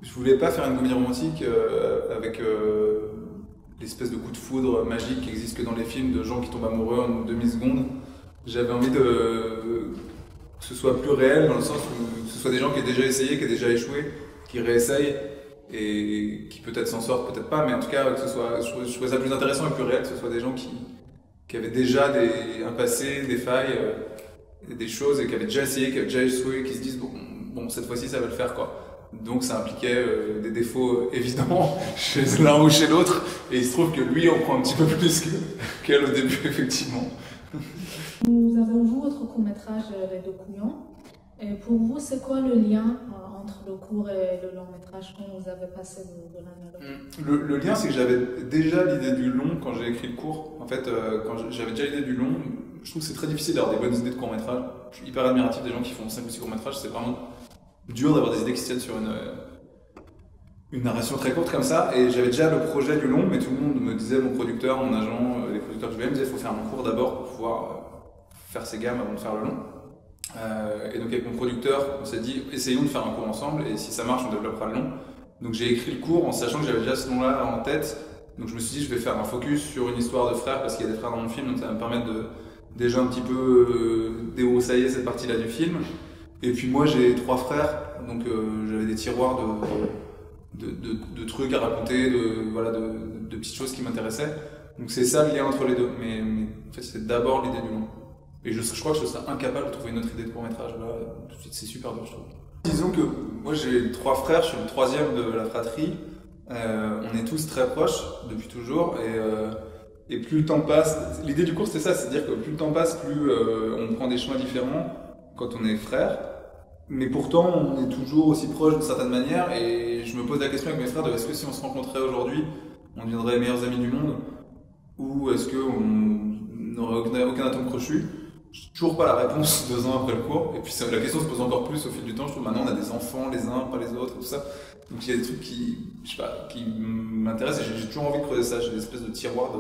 je voulais pas faire une comédie romantique avec l'espèce de coup de foudre magique qui existe que dans les films de gens qui tombent amoureux en une demi-seconde. J'avais envie que ce soit plus réel dans le sens où ce soit des gens qui aient déjà essayé, qui aient déjà échoué, qui réessayent et qui peut-être s'en sortent, peut-être pas, mais en tout cas que ce soit, je trouvais ça plus intéressant et plus réel que ce soit des gens qui avaient déjà un passé, des failles, des choses et qui avaient déjà essayé, qui avaient déjà échoué, qui se disent bon cette fois-ci ça va le faire quoi. Donc ça impliquait des défauts évidents chez l'un ou chez l'autre et il se trouve que lui on prend un petit peu plus qu'elle au début effectivement. Nous avons vu votre court-métrage Les Deux Couillons. Et pour vous, c'est quoi le lien entre le court et le long-métrage quand vous avez passé de l'un à l'autre? Le lien, c'est que j'avais déjà l'idée du long quand j'ai écrit le court. En fait, quand j'avais déjà l'idée du long, je trouve que c'est très difficile d'avoir des bonnes idées de court-métrage. Je suis hyper admiratif des gens qui font 5 ou 6 courts-métrages. C'est vraiment dur d'avoir des idées qui se tiennent sur une narration très courte comme ça. Et j'avais déjà le projet du long, mais tout le monde me disait, mon producteur, mon agent, les producteurs que je me disaient, il faut faire un court d'abord pour pouvoir faire ses gammes avant de faire le long. Et donc avec mon producteur, on s'est dit essayons de faire un cours ensemble et si ça marche on développera le long. Donc j'ai écrit le cours en sachant que j'avais déjà ce nom-là en tête. Donc je me suis dit je vais faire un focus sur une histoire de frères parce qu'il y a des frères dans mon film donc ça va me permettre de déjà un petit peu débroussailler cette partie-là du film. Et puis moi j'ai 3 frères donc j'avais des tiroirs de trucs à raconter, de petites choses qui m'intéressaient. Donc c'est ça le lien entre les deux. Mais en fait c'était d'abord l'idée du long. Et je crois que je serais incapable de trouver une autre idée de court-métrage. Là, tout de suite, c'est super dur, je trouve. Disons que moi, j'ai 3 frères, je suis le 3e de la fratrie. On est tous très proches depuis toujours. Et plus le temps passe, l'idée du cours, c'est ça, c'est-à-dire que plus le temps passe, plus on prend des chemins différents quand on est frères. Mais pourtant, on est toujours aussi proches d'une certaine manière. Et je me pose la question avec mes frères de est-ce que si on se rencontrait aujourd'hui, on deviendrait les meilleurs amis du monde? Ou est-ce qu'on n'aurait aucun atome crochu? J'ai toujours pas la réponse 2 ans après le cours. Et puis la question se pose encore plus au fil du temps. Je trouve maintenant on a des enfants les uns, pas les autres, tout ça. Donc il y a des trucs qui m'intéressent et j'ai toujours envie de creuser ça. J'ai des espèces de tiroirs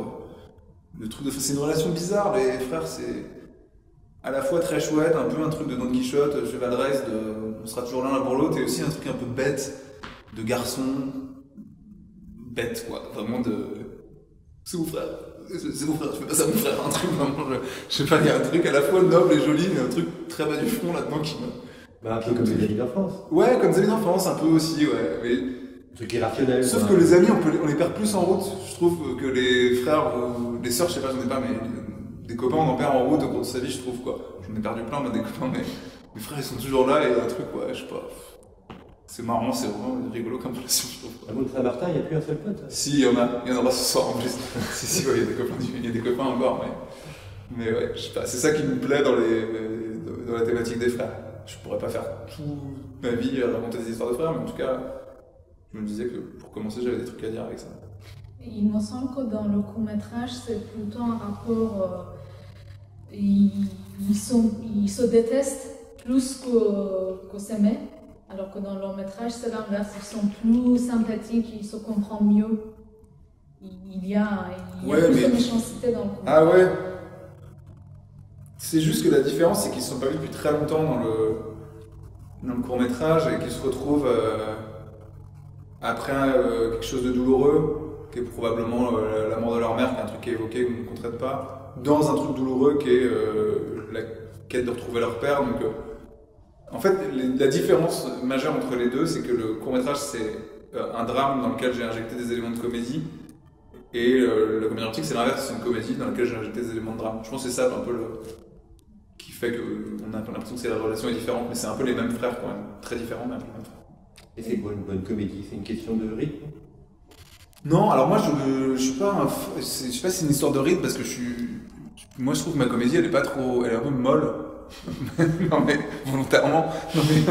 de trucs. C'est une relation bizarre. Les frères, c'est à la fois très chouette, un peu un truc de Don Quichotte, chevaleresque, on sera toujours l'un pour l'autre, et aussi un truc un peu bête, de garçon bête quoi. Vraiment c'est mon frère. C'est mon frère, tu fais pas ça mon frère, un truc vraiment, je sais pas, il y a un truc à la fois noble et joli, mais un truc très bas du front là-dedans qui me... Bah, un peu comme les amis d'enfance. Ouais, comme les amis d'enfance, un peu aussi, ouais. Mais... un truc irrationnel. Sauf que les amis, on les perd plus en route. Je trouve que les frères ou les sœurs, je sais pas, j'en ai pas, mais des copains, on en perd en route au cours de sa vie, je trouve, quoi. J'en ai perdu plein, mais des copains, mais mes frères, ils sont toujours là, et il y a un truc, ouais, je sais pas. C'est marrant, c'est vraiment rigolo comme relation, je trouve. À vous de Saint-Martin, il n'y a plus un seul pote. Si, il y en aura ce soir en plus. si, ouais, il y a des copains encore, mais ouais, je sais pas, c'est ça qui me plaît dans la thématique des frères. Je pourrais pas faire toute ma vie à raconter des histoires de frères, mais en tout cas, je me disais que pour commencer, j'avais des trucs à dire avec ça. Il me semble que dans le court-métrage, c'est plutôt un rapport. Ils se détestent plus que s'aimer. Alors que dans le long-métrage, c'est l'inverse, ils sont plus sympathiques, ils se comprennent mieux. Il y a plus de méchanceté dans le court-métrage. Ah ouais. C'est juste que la différence, c'est qu'ils ne se sont pas vus depuis très longtemps dans le court-métrage et qu'ils se retrouvent après quelque chose de douloureux, qui est probablement la mort de leur mère, qui est un truc qui est évoqué, qu'on ne traite pas, dans un truc douloureux qui est la quête de retrouver leur père. Donc, en fait, la différence majeure entre les deux, c'est que le court-métrage, c'est un drame dans lequel j'ai injecté des éléments de comédie, et la comédie romantique, c'est l'inverse, c'est une comédie dans laquelle j'ai injecté des éléments de drame. Je pense que c'est ça un peu qui fait qu'on a l'impression que la relation est différente, mais c'est un peu les mêmes frères quand même, très différents, mais un peu les mêmes frères. Et c'est quoi une bonne comédie? C'est une question de rythme? Non, alors moi, je suis pas je sais pas si c'est une histoire de rythme, parce que moi je trouve que ma comédie, elle est un peu molle. Non mais volontairement, non mais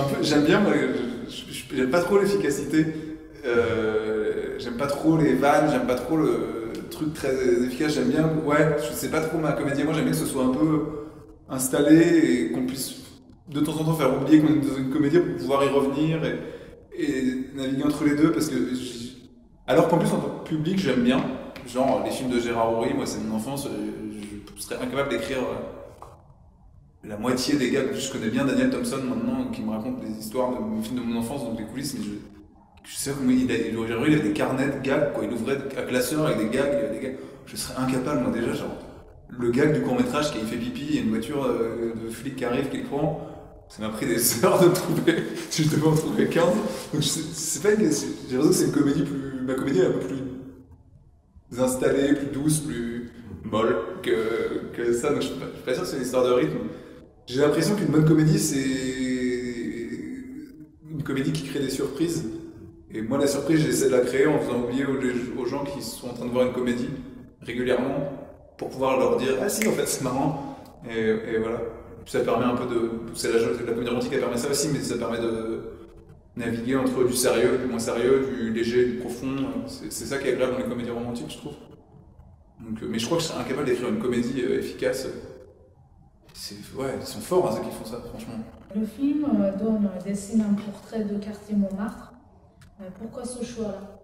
un peu, j'aime bien, j'aime pas trop l'efficacité, j'aime pas trop les vannes, j'aime pas trop le truc très efficace, j'aime bien, ouais, je sais pas trop ma comédie, moi j'aime bien que ce soit un peu installé et qu'on puisse de temps en temps faire oublier qu'on est dans une comédie pour pouvoir y revenir et naviguer entre les deux, parce que alors qu'en plus en tant que public j'aime bien, genre les films de Gérard Houry, moi c'est mon enfance, je serais incapable d'écrire la moitié des gars, je connais bien Daniel Thompson maintenant, qui me raconte des histoires de films de mon enfance, donc les coulisses, mais Je sais comment il avait des carnets de gags, quoi. Il ouvrait un classeur avec des gags, il y avait des gags. Je serais incapable, moi, déjà, genre, le gag du court-métrage qui fait pipi, il y a une voiture de flic qui arrive, qui le prend. Ça m'a pris des heures de trouver, je devais en trouver 15. Donc, c'est pas une question. J'ai l'impression que c'est une comédie plus. Ma comédie est un peu plus installée, plus douce, plus molle que ça. Donc, je suis pas sûr que c'est une histoire de rythme. J'ai l'impression qu'une bonne comédie, c'est une comédie qui crée des surprises. Et moi, la surprise, j'essaie de la créer en faisant oublier aux gens qui sont en train de voir une comédie régulièrement pour pouvoir leur dire ah si, en fait, c'est marrant. Et voilà. Ça permet un peu de. C'est la comédie romantique, elle permet ça aussi, mais ça permet de naviguer entre du sérieux, du moins sérieux, du léger, du profond. C'est ça qui est agréable dans les comédies romantiques, je trouve. Donc, mais je crois que je serais incapable d'écrire une comédie efficace. Ouais, ils sont forts, hein, ceux qui font ça, franchement. Le film dessine un portrait de quartier Montmartre. Pourquoi ce choix-là?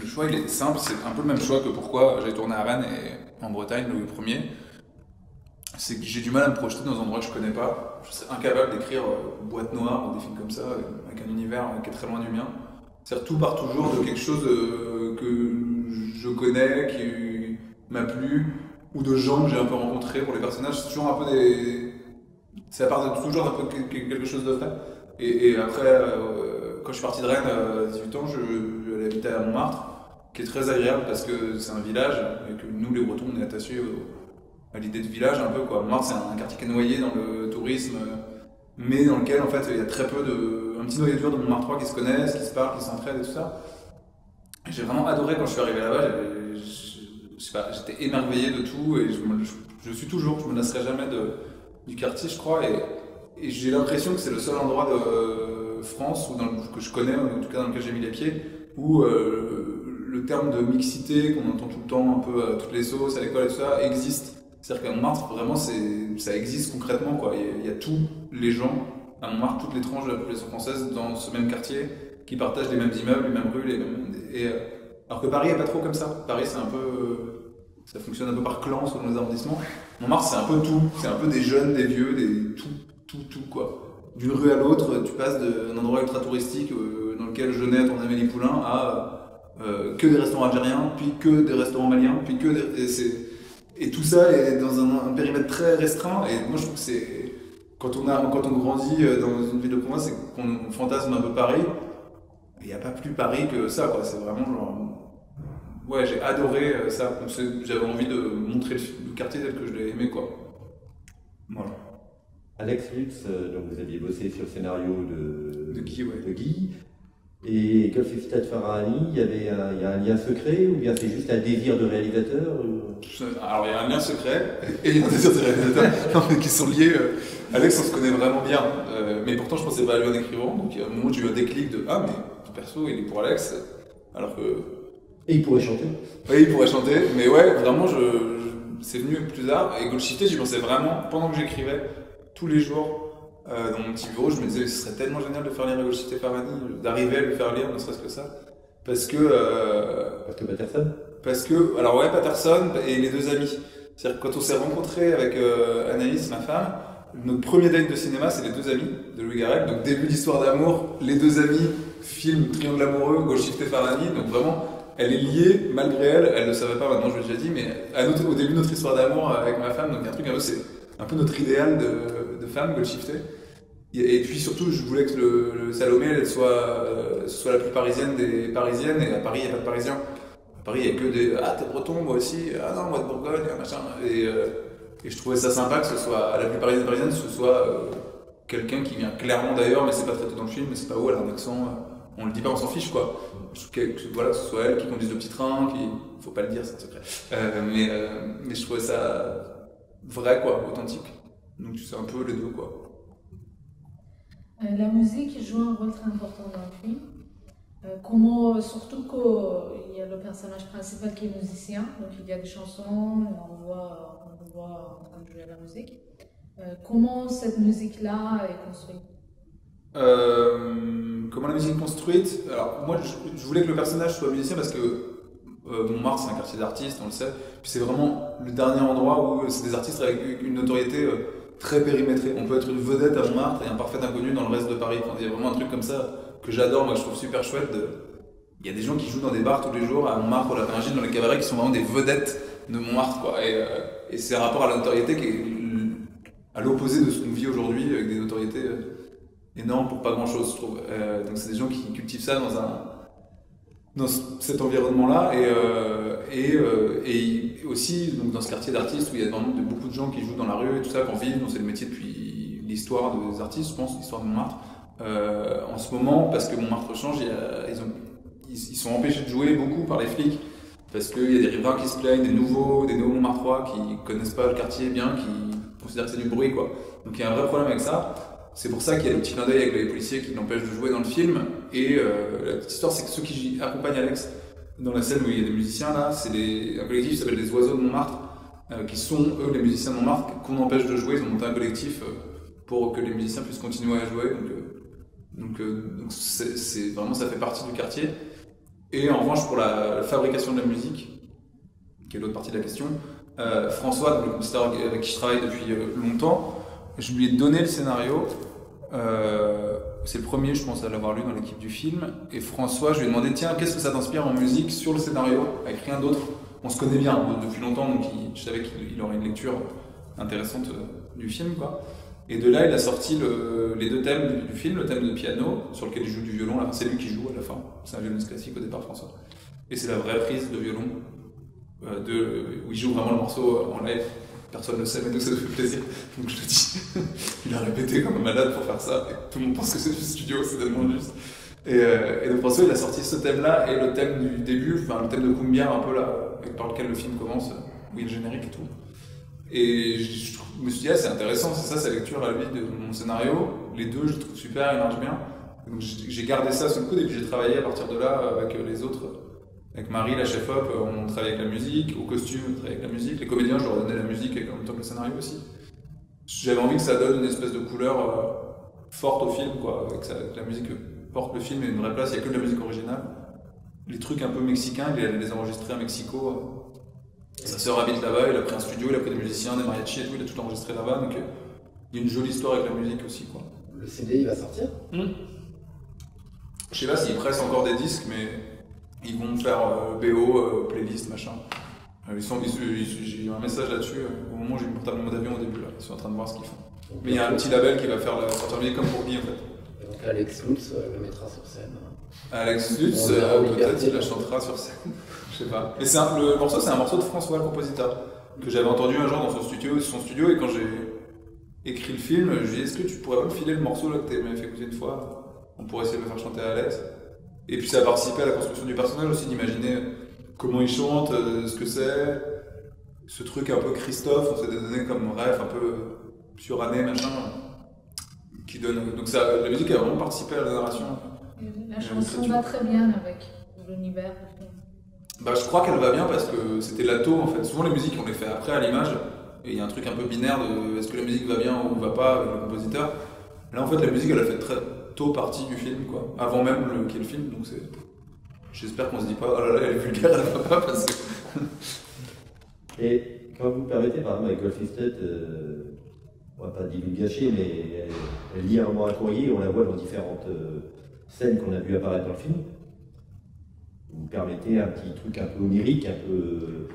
Le choix, il est simple, c'est un peu le même choix que pourquoi j'ai tourné à Rennes et en Bretagne, le premier. C'est que j'ai du mal à me projeter dans un endroit que je connais pas. Je serais incapable d'écrire Boîte Noire ou des films comme ça, avec un univers qui est très loin du mien. C'est-à-dire tout part toujours de quelque chose que je connais, qui m'a plu, ou de gens que j'ai un peu rencontrés pour les personnages. C'est toujours un peu des... Ça part de toujours un peu quelque chose de vrai. Et après, quand je suis parti de Rennes à 18 ans, j'allais habiter à Montmartre, qui est très agréable parce que c'est un village, et que nous les Bretons, on est attachés à l'idée de village un peu, quoi. Montmartre, c'est un quartier qui est noyé dans le tourisme, mais dans lequel en fait il y a très peu un petit noyau dur de Montmartrois qui se connaissent, qui se parlent, qui s'entraident et tout ça. J'ai vraiment adoré quand je suis arrivé là-bas. Je sais pas, j'étais émerveillé de tout et je suis toujours, je me lasserai jamais du quartier, je crois, et j'ai l'impression que c'est le seul endroit de France que je connais, en tout cas dans lequel j'ai mis les pieds, où le terme de mixité qu'on entend tout le temps, un peu à toutes les sauces, à l'école et tout ça, existe. C'est-à-dire qu'à Montmartre, vraiment, ça existe concrètement, quoi. Il y a tous les gens à Montmartre, toutes les tranches de la population française dans ce même quartier, qui partagent les mêmes immeubles, les mêmes rues, alors que Paris n'est pas trop comme ça. Paris, c'est un peu... ça fonctionne un peu par clan selon les arrondissements. Montmartre, c'est un peu tout. C'est un peu des jeunes, des vieux, tout, quoi. D'une rue à l'autre, tu passes d'un endroit ultra touristique dans lequel jeûnait ton Amélie Poulain à que des restaurants algériens, puis que des restaurants maliens, puis que et tout ça est dans un périmètre très restreint. Et moi, je trouve que c'est... Quand on grandit dans une ville de province, c'est qu'on fantasme un peu Paris. Il n'y a pas plus Paris que ça, quoi. C'est vraiment genre... Ouais, j'ai adoré ça. J'avais envie de montrer le quartier tel que je l'ai aimé, quoi. Voilà. Alex Lutz, donc vous aviez bossé sur le scénario de Guy, ouais. De Guy. Et Golf et Fitat Farahani, il y a un lien secret ou bien c'est juste un désir de réalisateur Alors il y a un lien secret et il y a un désir de réalisateur qui sont liés. Alex, on se connaît vraiment bien, mais pourtant je pensais pas à lui en écrivant. Donc il y a un moment où j'ai eu un déclic de ah mais ton perso il est pour Alex, alors que. Et il pourrait chanter. Oui, il pourrait chanter, mais ouais, vraiment c'est venu plus tard. Et Goldshifté, j'y pensais vraiment pendant que j'écrivais tous les jours. Dans mon petit bureau, je me disais ce serait tellement génial de faire lire Golshifté Farahani, d'arriver à lui faire lire, ne serait-ce que ça. Parce que Patterson. Alors ouais, Patterson et les deux amis. C'est-à-dire que quand on s'est rencontrés avec Anaïs, ma femme, notre premier date de cinéma, c'est les deux amis de Louis Garrel. Donc début d'histoire d'amour, les deux amis, film triangle amoureux, Golshifté Farahani. Donc vraiment, elle est liée malgré elle. Elle ne le savait pas, maintenant je l'ai déjà dit, mais au début de notre histoire d'amour avec ma femme, donc il y a un truc un peu, c'est un peu notre idéal de femme, Golshifté. Et puis surtout, je voulais que le Salomé elle soit la plus parisienne des parisiennes, et à Paris, il n'y a pas de parisiens. À Paris, il n'y a que des ah, t'es breton, moi aussi, ah non, moi de Bourgogne, machin. Et je trouvais ça sympa que ce soit la plus parisienne des parisiennes, ce soit quelqu'un qui vient clairement d'ailleurs, mais c'est pas traité dans le film, mais c'est pas où, elle a un accent, on le dit pas, on s'en fiche quoi. Je trouve que voilà, ce soit elle qui conduise le petit train, faut pas le dire, c'est un secret. Mais je trouvais ça vrai quoi, authentique. Donc c'est un peu les deux quoi. La musique joue un rôle très important dans le film. Surtout qu'il y a le personnage principal qui est musicien, donc il y a des chansons, on le voit en train de jouer la musique. Comment cette musique-là est construite? Comment la musique est construite? Alors moi je voulais que le personnage soit musicien parce que Montmartre c'est un quartier d'artistes, on le sait. Puis c'est vraiment le dernier endroit où c'est des artistes avec une notoriété très périmétrée. On peut être une vedette à Montmartre et un parfait inconnu dans le reste de Paris. Enfin, il y a vraiment un truc comme ça. que j'adore, moi je trouve super chouette. Il y a des gens qui jouent dans des bars tous les jours, à Montmartre, ou à la Pingine, dans les cabarets, qui sont vraiment des vedettes de Montmartre, quoi. Et c'est un rapport à la notoriété qui est à l'opposé de ce qu'on vit aujourd'hui, avec des notoriétés énormes pour pas grand chose, je trouve. Donc c'est des gens qui cultivent ça dans cet environnement-là, et aussi donc, dans ce quartier d'artistes où il y a vraiment beaucoup de gens qui jouent dans la rue et tout ça, qu'on vit, c'est le métier depuis l'histoire des artistes, je pense, l'histoire de Montmartre. En ce moment, parce que Montmartre change, ils sont empêchés de jouer beaucoup par les flics, parce qu'il y a des riverains qui se plaignent, des nouveaux Montmartrois qui connaissent pas le quartier bien, qui considèrent que c'est du bruit, quoi. Donc il y a un vrai problème avec ça. C'est pour ça qu'il y a le petit clin d'œil avec les policiers qui l'empêchent de jouer dans le film. Et la petite histoire, c'est que ceux qui accompagnent Alex dans la scène où il y a des musiciens, là, c'est un collectif qui s'appelle les Oiseaux de Montmartre, qui sont eux les musiciens de Montmartre qu'on empêche de jouer. Ils ont monté un collectif pour que les musiciens puissent continuer à jouer. Donc c'est vraiment, ça fait partie du quartier. Et en revanche, pour la fabrication de la musique, qui est l'autre partie de la question, François, le compositeur avec qui je travaille depuis longtemps, je lui ai donné le scénario. C'est le premier, je pense, à l'avoir lu dans l'équipe du film. Et François, je lui ai demandé, tiens, qu'est-ce que ça t'inspire en musique sur le scénario, avec rien d'autre. On se connaît bien depuis longtemps, donc je savais qu'il aurait une lecture intéressante du film, quoi. Et de là, il a sorti les deux thèmes du film, le thème de piano, sur lequel il joue du violon. Là, c'est lui qui joue à la fin. C'est un violoniste classique au départ, François. Et c'est la vraie prise de violon, où il joue vraiment le morceau en live. Personne ne le sait, mais nous ça nous fait plaisir. Donc je le dis. Il a répété comme un malade pour faire ça. Et tout le monde pense que c'est du studio, c'est tellement juste. Et donc François, il a sorti ce thème-là et le thème du début, enfin le thème de Cumbia, un peu là, par lequel le film commence, où il y a le générique et tout. Et je me suis dit, c'est intéressant, c'est ça sa lecture à lui de mon scénario. Les deux, je trouve super, ils marchent bien. Donc j'ai gardé ça sous le coude et puis j'ai travaillé à partir de là avec les autres. Avec Marie, la chef-op, on travaille avec la musique. Au costume, on travaille avec la musique. Les comédiens, je leur donnais la musique et en même temps que le scénario aussi. J'avais envie que ça donne une espèce de couleur forte au film, quoi. Que la musique porte le film et une vraie place, il n'y a que de la musique originale. Les trucs un peu mexicains, il les a enregistrés à Mexico. Sa sœur habite là-bas, il a pris un studio, il a pris des musiciens, des mariachis et tout, il a tout enregistré là-bas, donc il y a une jolie histoire avec la musique aussi, quoi. Le CD, il va sortir Je sais pas s'ils pressent encore des disques, mais ils vont faire BO, playlist, machin. J'ai eu un message là-dessus, au moment où j'ai mis mon portable en mode avion au début, là. Ils sont en train de voir ce qu'ils font. Donc, mais il y a un petit label qui va faire la sortie musique comme pour Guy, en fait. Et donc Alex Lutz le mettra sur scène. Alex Lutz, peut-être il la chantera sur scène. Je sais pas. Mais le morceau, c'est un morceau de François, le compositeur, que j'avais entendu un jour dans son studio, et quand j'ai écrit le film, je lui ai dit, est-ce que tu pourrais pas me filer le morceau là, que tu m'avais fait écouter une fois? On pourrait essayer de le faire chanter à Alex. Et puis ça a participé à la construction du personnage aussi, d'imaginer comment il chante, ce que c'est, ce truc un peu Christophe, on s'est donné comme rêve, un peu suranné, machin, qui donne. Donc la musique a vraiment participé à la narration. La chanson va très bien avec l'univers. Bah, je crois qu'elle va bien parce que c'était l'atto en fait. Souvent les musiques on les fait après à l'image et il y a un truc un peu binaire de est-ce que la musique va bien ou va pas avec le compositeur. Là en fait la musique elle a fait très tôt partie du film quoi, avant même qu'il y ait le film donc c'est. J'espère qu'on se dit pas oh là là elle est vulgaire elle va pas parce que. Et quand vous permettez par exemple avec Golfistet, on va pas divulgacher mais elle lit un moment un courrier, on la voit dans différentes scènes qu'on a vu apparaître dans le film. Vous permettez un petit truc un peu onirique, un peu.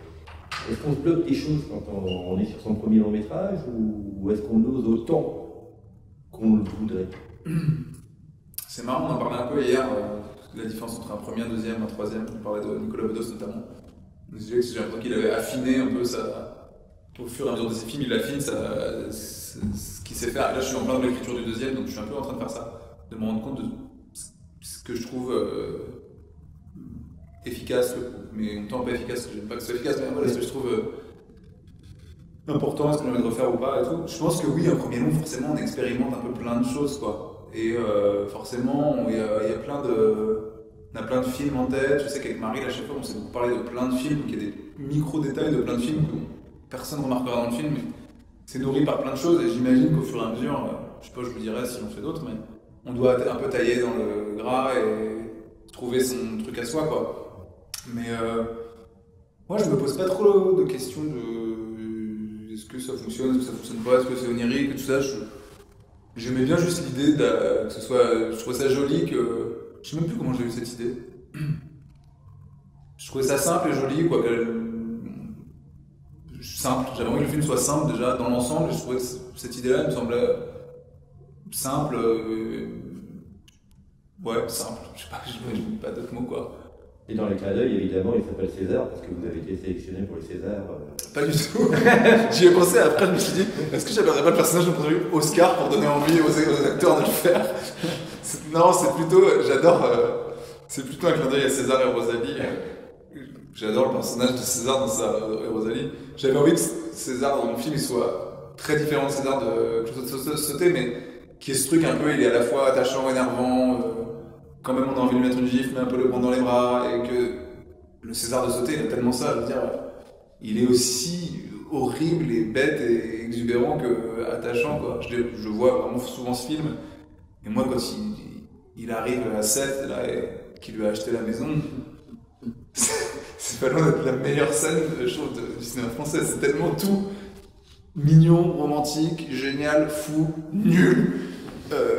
Est-ce qu'on se bloque des choses quand on est sur son premier long métrage ou est-ce qu'on ose autant qu'on le voudrait? C'est marrant, on en parlait un peu hier, la différence entre un premier, un deuxième, un troisième. On parlait de Nicolas Bedos notamment. J'ai l'impression qu'il avait affiné un peu au fur et à mesure de ses films, il affine ce qu'il sait faire. Et là, je suis en plein de l'écriture du deuxième, donc je suis un peu en train de faire ça, de me rendre compte de ce que je trouve. Efficace, mais en même temps pas efficace, j'aime pas que ce soit efficace, mais voilà ce que je trouve important, est-ce qu'on a envie de refaire ou pas et tout. Je pense que oui, un premier long, forcément, on expérimente un peu plein de choses, quoi. Et forcément, il y a plein de films en tête. Je sais qu'avec Marie, la chef, on s'est beaucoup parlé de plein de films, qu'il y a des micro-détails de plein de films que personne ne remarquera dans le film, mais c'est nourri par plein de choses, et j'imagine qu'au fur et à mesure, je sais pas, je vous dirai si on fait d'autres, mais on doit un peu tailler dans le gras et trouver son truc à soi, quoi. Mais moi je me pose pas trop de questions de est-ce que ça fonctionne, est-ce que ça fonctionne pas, est-ce que c'est onirique, tout ça. J'aimais bien juste l'idée que ce soit. Je trouvais ça joli que. Je sais même plus comment j'ai eu cette idée. Je trouvais ça simple et joli, quoi. Simple. J'avais envie que le film soit simple déjà dans l'ensemble. Et je trouvais que cette idée-là me semblait simple. Ouais, simple. Je sais pas, je n'ai pas d'autres mots, quoi. Et dans les clins d'œil, évidemment, il s'appelle César parce que vous avez été sélectionné pour les Césars. Pas du tout. J'y ai pensé après, je me suis dit, est-ce que j'appellerais pas le personnage de produit Oscar pour donner envie aux acteurs de le faire? Non, c'est plutôt, j'adore, c'est plutôt un clin d'œil à César et Rosalie. J'adore le personnage de César dans César et Rosalie. J'avais envie que César dans mon film il soit très différent de César de Claude Sauté, mais qui est ce truc un peu, il est à la fois attachant, énervant, quand même on a envie de lui mettre une gifle, mais un peu le prendre dans les bras, et que le César de Sauté, il a tellement ça, je veux dire, il est aussi horrible et bête et exubérant que attachant, quoi. Je vois vraiment souvent ce film, et moi quand il arrive à Seth, là, et qu'il lui a acheté la maison, c'est pas loin d'être la meilleure scène, je trouve, du cinéma français, c'est tellement tout mignon, romantique, génial, fou, nul,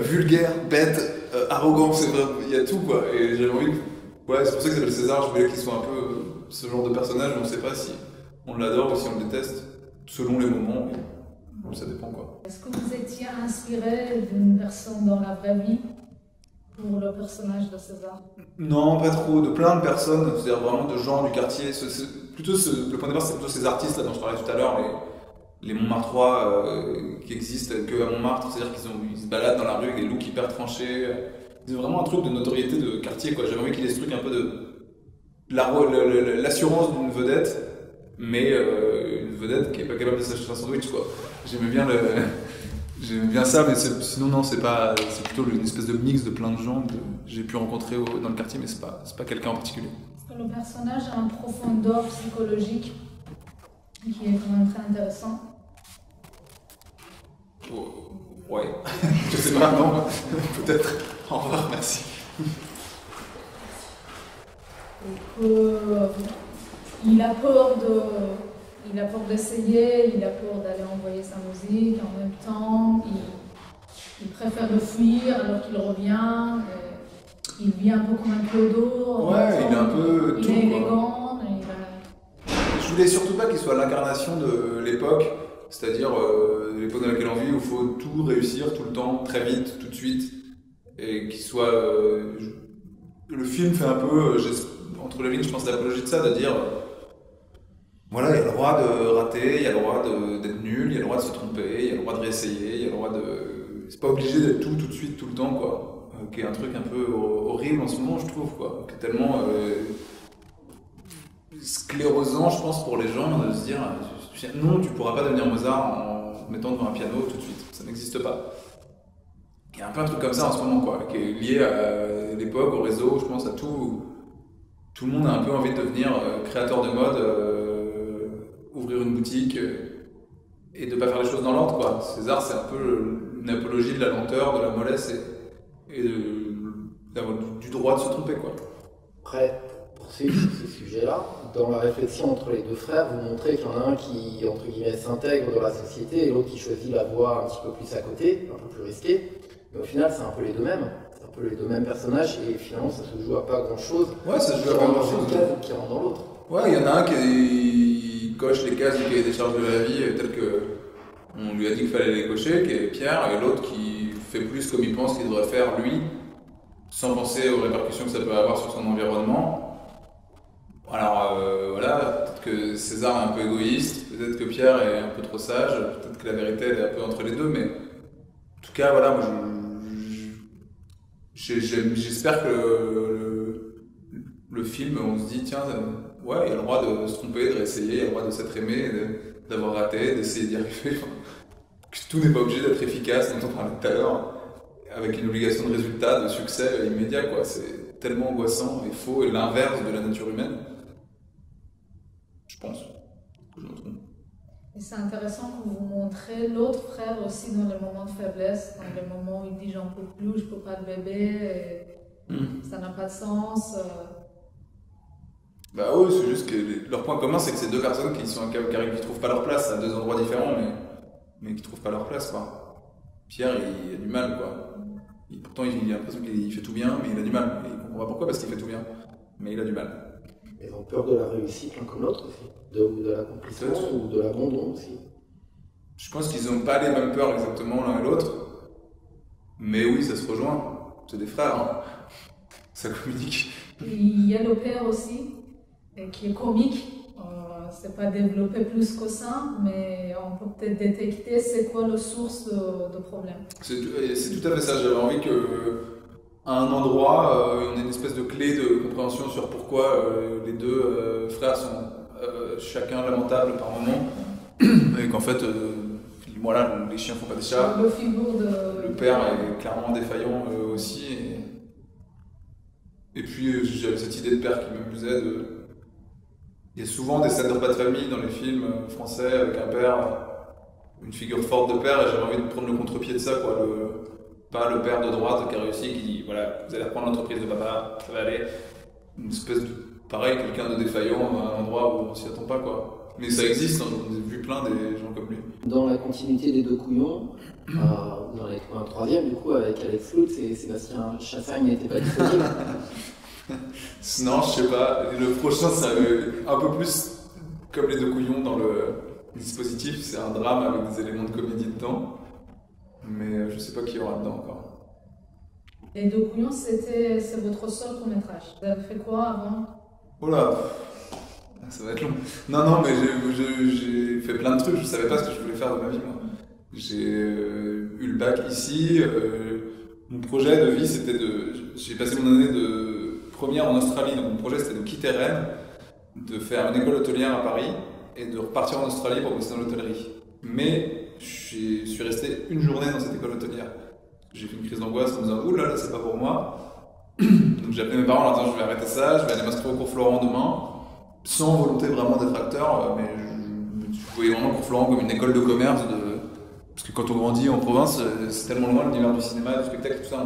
vulgaire, bête, arrogant, c'est vrai, il y a tout, quoi, et j'avais envie que... Ouais, c'est pour ça qu'il s'appelle César, je voulais qu'il soit un peu ce genre de personnage, mais on sait pas si on l'adore ou si on le déteste, selon les moments, et ça dépend, quoi. Est-ce que vous étiez inspiré d'une personne dans la vraie vie pour le personnage de César? Non, pas trop, de plein de personnes, c'est-à-dire vraiment de gens du quartier, le point de départ c'est plutôt ces artistes là, dont je parlais tout à l'heure, les Montmartrois qui existent que à Montmartre, c'est-à-dire qu'ils se baladent dans la rue avec des looks hyper tranchés. C'est vraiment un truc de notoriété de quartier, quoi. J'avais envie qu'il y ait ce truc un peu de l'assurance d'une vedette, mais une vedette qui est pas capable de s'acheter un sandwich, quoi. J'aimais bien ça, mais sinon non, c'est plutôt une espèce de mix de plein de gens que j'ai pu rencontrer dans le quartier, mais c'est pas quelqu'un en particulier. Est-ce que le personnage a une profondeur psychologique qui est quand même très intéressant? Ouais, je sais pas, non, peut-être. Au revoir, merci. Il a peur d'essayer, il a peur d'aller envoyer sa musique, en même temps, il préfère le fuir alors qu'il revient. Il vit un peu comme un clodo. Ouais, il est un peu il tout. Il est élégant. Je voulais surtout pas qu'il soit l'incarnation de l'époque, c'est-à-dire l'époque dans laquelle on vit où il faut tout réussir tout le temps, très vite, tout de suite, et qu'il soit. Le film fait un peu, entre les lignes, je pense, l'apologie de ça, de dire. Voilà, il y a le droit de rater, il y a le droit d'être nul, il y a le droit de se tromper, il y a le droit de réessayer, il y a le droit de. C'est pas obligé d'être tout de suite, tout le temps, quoi. Qui est un truc un peu horrible en ce moment, je trouve, quoi. Qui est tellement. Sclérosant, je pense, pour les gens de se dire non, tu pourras pas devenir Mozart en te mettant devant un piano tout de suite, ça n'existe pas. Il y a un peu un truc comme ça en ce moment, quoi, qui est lié à l'époque, au réseau, je pense à tout. Tout le monde a un peu envie de devenir créateur de mode, ouvrir une boutique et de pas faire les choses dans l'ordre, quoi. César, c'est un peu une apologie de la lenteur, de la mollesse et du droit de se tromper, quoi. Après, pour ces sujets-là, dans la réflexion entre les deux frères, vous montrez qu'il y en a un qui, entre guillemets, s'intègre dans la société et l'autre qui choisit la voie un petit peu plus à côté, un peu plus risquée. Mais au final, c'est un peu les deux mêmes. C'est un peu les deux mêmes personnages et finalement, ça se joue à pas grand-chose. Ouais, ça se joue à pas grand-chose. Qui rentre dans l'autre. Ouais, il y en a un qui coche les cases du cahier des charges de la vie tel que on lui a dit qu'il fallait les cocher, qui est Pierre, et l'autre qui fait plus comme il pense qu'il devrait faire lui, sans penser aux répercussions que ça peut avoir sur son environnement. Alors voilà, peut-être que César est un peu égoïste, peut-être que Pierre est un peu trop sage, peut-être que la vérité elle est un peu entre les deux, mais en tout cas voilà, moi j'espère que le film, on se dit tiens, ouais, il y a le droit de se tromper, de réessayer, il y a le droit de s'être aimé, d'avoir raté, d'essayer d'y arriver, que tout n'est pas obligé d'être efficace, dont on parlait tout à l'heure, avec une obligation de résultat, de succès immédiat, quoi. C'est tellement angoissant et faux et l'inverse de la nature humaine. Je pense que je me trompe. Et c'est intéressant que vous montrez l'autre frère aussi dans les moments de faiblesse, dans les moments où il dit j'en peux plus, je peux pas de bébé, et ça n'a pas de sens. Bah oui, c'est juste que leur point commun c'est que c'est deux personnes qui trouvent pas leur place à deux endroits différents, mais qui trouvent pas leur place, quoi. Pierre, il a du mal, quoi. Pourtant, il a l'impression qu'il fait tout bien, mais il a du mal. Et il comprend pas pourquoi, parce qu'il fait tout bien. Mais il a du mal. Ils ont peur de la réussite l'un comme l'autre aussi, de l'accomplissement ou de l'abandon aussi. Je pense qu'ils n'ont pas les mêmes peurs exactement l'un et l'autre. Mais oui, ça se rejoint. C'est des frères, hein. Ça communique. Il y a le père aussi, qui est comique. C'est pas développé plus que ça, mais on peut peut-être détecter c'est quoi la source de problème. C'est tout à fait ça. J'avais envie qu'à un endroit, on ait une espèce de clé de compréhension sur pourquoi les deux frères sont chacun lamentables par moment. Et qu'en fait, voilà, les chiens font pas des chats. Le père est clairement défaillant aussi. Et puis j'avais cette idée de père qui m'amusait. Il y a souvent des scènes de repas de famille dans les films français avec un père, une figure forte de père, et j'avais envie de prendre le contre-pied de ça, quoi. Pas le père de droite qui a réussi, qui dit voilà, vous allez reprendre l'entreprise de papa, ça va aller. Une espèce de. Pareil, quelqu'un de défaillant à un endroit où on s'y attend pas, quoi. Mais ça existe, hein, on a vu plein des gens comme lui. Dans la continuité des deux couillons, on en a trouvé un troisième du coup avec Alex Flout et Sébastien Chassagne n'était pas disponible. Non, je sais pas. Le prochain, c'est un peu plus comme les deux couillons dans le dispositif. C'est un drame avec des éléments de comédie dedans. Mais je sais pas qui y aura dedans encore. Les deux couillons, c'est votre seul court-métrage. Vous avez fait quoi avant? Oh là, ça va être long. Non, mais j'ai fait plein de trucs. Je savais pas ce que je voulais faire de ma vie, moi. J'ai eu le bac ici. Mon projet de vie, c'était j'ai passé mon année de première en Australie, donc mon projet c'était de quitter Rennes, de faire une école hôtelière à Paris et de repartir en Australie pour bosser dans l'hôtellerie. Mais je suis resté une journée dans cette école hôtelière. J'ai fait une crise d'angoisse en me disant ouh là, c'est pas pour moi. Donc j'ai appelé mes parents en leur disant je vais arrêter ça, je vais aller m'inscrire au cours Florent demain, sans volonté vraiment d'être acteur, mais je voyais vraiment cours Florent comme une école de commerce. Parce que quand on grandit en province, c'est tellement loin l'univers du cinéma, du spectacle, tout ça.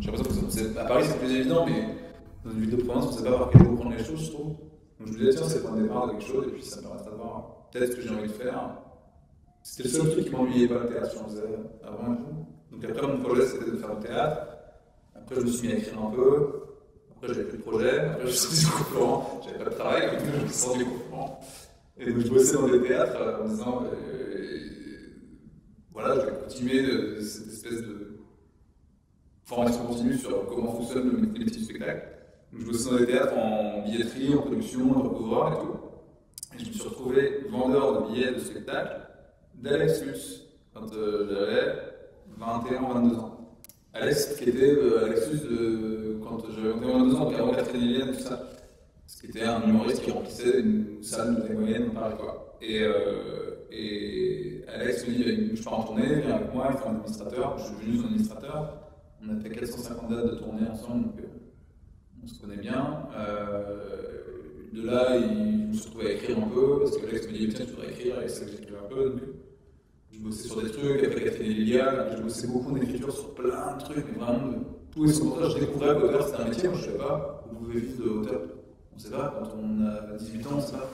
J'ai l'impression que à Paris c'est plus évident, mais dans une ville de province, on ne sait pas par quel jour prendre les choses, je trouve. Donc je me disais, tiens, c'est le point de départ de quelque chose, et puis ça me permettra de voir peut-être ce que j'ai envie de faire. C'était le seul truc qui m'ennuyait pas, le théâtre, j'en faisais avant et tout. Donc après, mon projet, c'était de faire le théâtre. Après, je me suis mis à écrire un peu. Après, j'avais plus de projet. Après, je suis sorti du cours Florent. J'avais pas de travail, donc je me suis sorti du cours Florent. Et donc, je bossais dans des théâtres en disant, voilà, je vais continuer cette espèce de formation continue sur comment fonctionne le métier du spectacle. Donc, je bossais dans des théâtres en billetterie, en production, en recouvreur et tout. Et je me suis retrouvé vendeur de billets de spectacle d'Alex Lutz quand j'avais 21-22 ans. Alex, qui était Alex Lutz quand j'avais 21-22 ans, donc avant Catherine Hélienne et tout ça. Ce qui était un humoriste qui remplissait une salle de taille moyenne, pareil quoi. Et Alex me dit je pars en tournée, viens avec moi, il faut un administrateur. Je suis venu son administrateur. On a fait 450 dates de tournée ensemble, donc on se connaît bien. De là, je me suis retrouvé à écrire un peu, parce que Alex me dit tiens, tu devrais écrire, et c'est ça que j'écrivais un peu. Donc, je bossais sur des trucs, après Catherine et Lilia, je bossais beaucoup en écriture sur plein de trucs, mais vraiment de tous les secondaires. Je découvrais que l'auteur c'était un métier, moi je ne savais pas, vous pouvez vivre de auteur. On ne sait pas, quand on a 18 ans, on ne sait pas.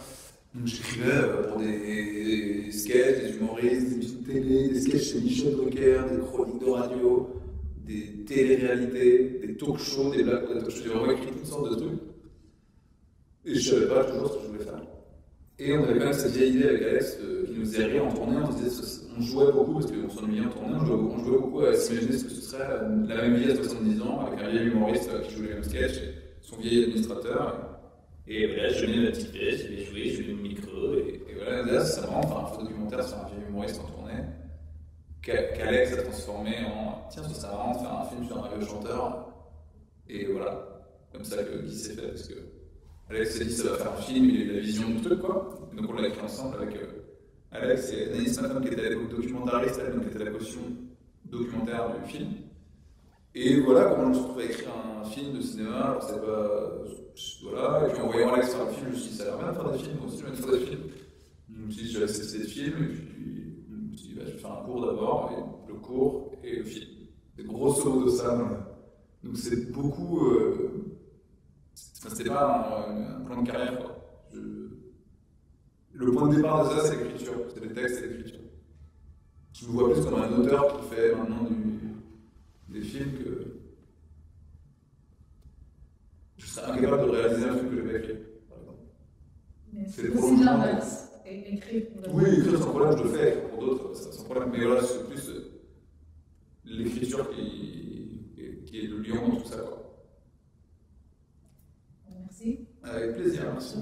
Donc j'écrivais pour des sketchs, des humoristes, des émissions de télé, des sketchs chez Michel Drucker, des chroniques de radio, des téléréalités, des talk-shows, des blagues de talk-shows. J'ai vraiment écrit toutes sortes de trucs. Et je ne savais pas toujours ce que je voulais faire. Et on avait quand même cette vieille idée avec Alex qui nous faisait rire en tournée. On jouait beaucoup parce qu'on s'ennuyait en tournée. On jouait beaucoup à s'imaginer ce que ce serait la même vie à 70 ans avec un vieil humoriste qui joue les mêmes sketchs et son vieil administrateur. Et voilà, je venais de la petite pièce, je vais jouer, je vais le micro. Et voilà, là, c'est vraiment un faux documentaire sur un vieil humoriste en tournée qu'Alex a transformé en tiens, ça serait marrant de faire un film sur un vieux chanteur. Et voilà, comme ça que Guy s'est fait parce que. Alex s'est dit ça va faire un film, il a eu la vision du truc quoi. Et donc on l'a écrit ensemble avec Alex et Anaïs, ma femme qui était documentariste, elle, donc qui était la caution documentaire du film. Et voilà comment je me suis retrouvé à écrire un film de cinéma, alors c'est pas. Voilà, et puis en voyant Alex faire le film, je me suis dit ça a l'air bien de faire des films, moi aussi je vais faire des films. Donc je me suis dit je vais essayer des films, et puis je me suis dit bah, je vais faire un cours d'abord, et le cours et le film. C'est grosso modo ça. Donc c'est beaucoup. C'était pas un plan de carrière, quoi. Le point de départ de ça, c'est l'écriture. C'est les textes et l'écriture. je me vois plus comme un auteur qui fait maintenant des films que je serais incapable de réaliser un film que j'ai pas écrit, par exemple. Mais C'est c'est des aussi prolongements. l'inverse. Écrire pour d'autres. Oui, écrire sans problème, je le fais, écrire pour d'autres, sans problème. Mais voilà, c'est plus l'écriture qui est le lion dans tout ça, quoi. Merci. Avec plaisir, merci.